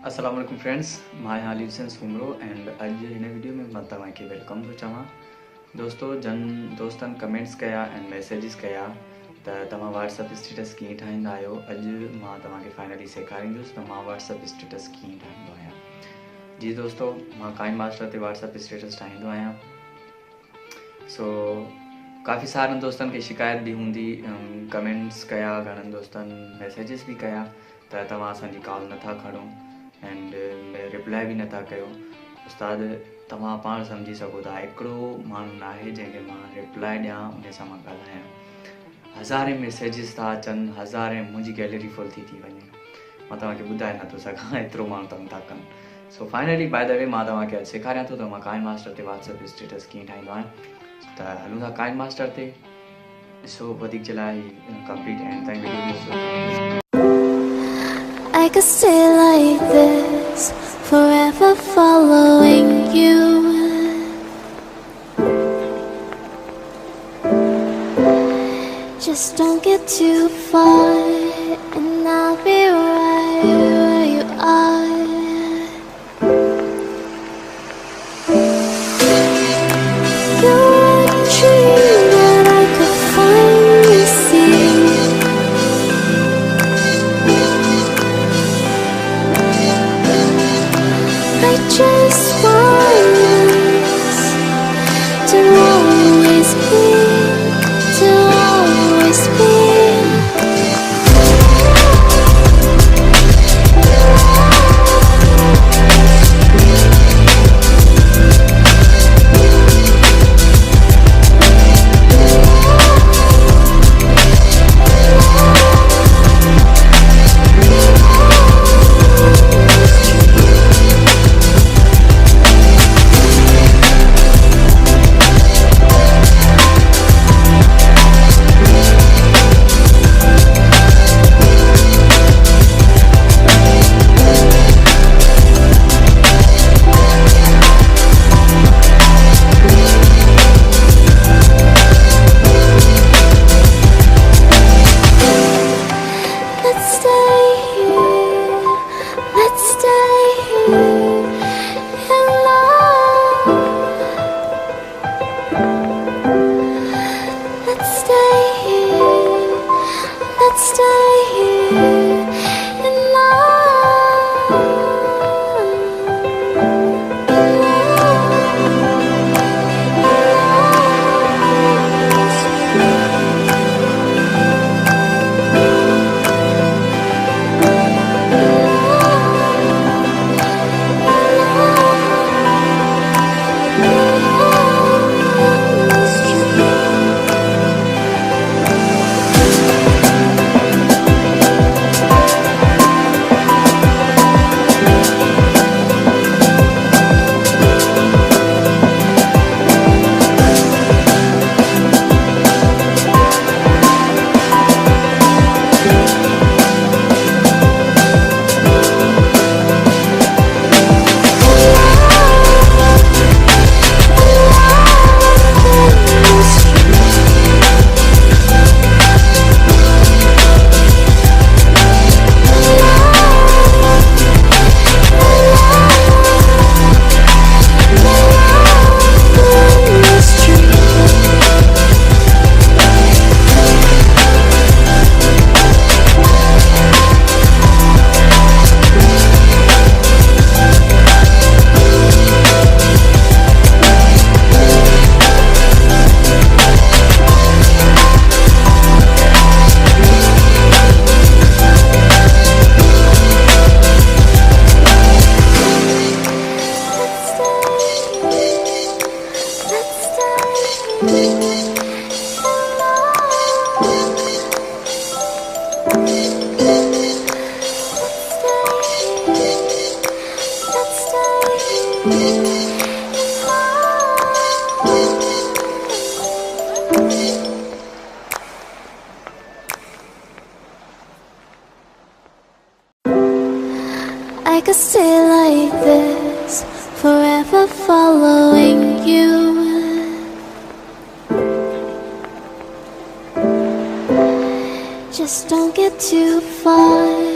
अस्सलाम वालेकुम फ्रेंड्स, मां हाली हुसैन सुमरो एंड अज हिन वीडियो में मां तव्हांखे वेलकम थो चवां। दोस्तों जन दोस्तन कमेंट्स कया एंड मैसेजिस कया त तव्हां व्हाट्सअप स्टेटस कीअं ठाहींदा आहियो। अॼु मां तव्हांखे फाइनली सेखारींदुसि त मां व्हाट्सअप स्टेटस कीअं ठाहींदो आहियां। जी दोस्तों, मां काइनमास्टर ते व्हाट्सअप स्टेटस ठाहींदो आहियां। सो काफ़ी सारनि दोस्तनि खे शिकायत भी हूंदी, कमेंट्स कया, घणनि दोस्तनि मैसेजिस भी कया त तव्हां असांजी कॉल नथा खणो एंड रिप्लाई भी नथा कयो। उस्ताद तव्हां पाण सम्झी सघो था, हिकिड़ो माण्हू न आहे जंहिंखे मां रिप्लाई ॾियां, उन सां मां ॻाल्हायां। हज़ारे मैसेजिस था अचनि, हज़ारे मुंहिंजी गैलरी फुल थी वञे, मां तव्हांखे ॿुधाए नथो सघां एतिरो माण्हू तंग था कनि। So finally by the way मां तव्हांखे अॼु सेखारियां थो त मां काइनमास्टर ते व्हाट्सअप स्टेटस कीअं ठाहींदो आहियां। त हलूं था काइनमास्टर ते। ॾिसो वधीक जे लाइ कंप्लीट एंड ताईं वीडियो ॾिसो। I could stay like this, forever following you. Just don't get too far, and I'll be right where you are. You're a dream that I could finally see. I just want us to always be, to always be. I could stay like this, forever following you. Just don't get too far.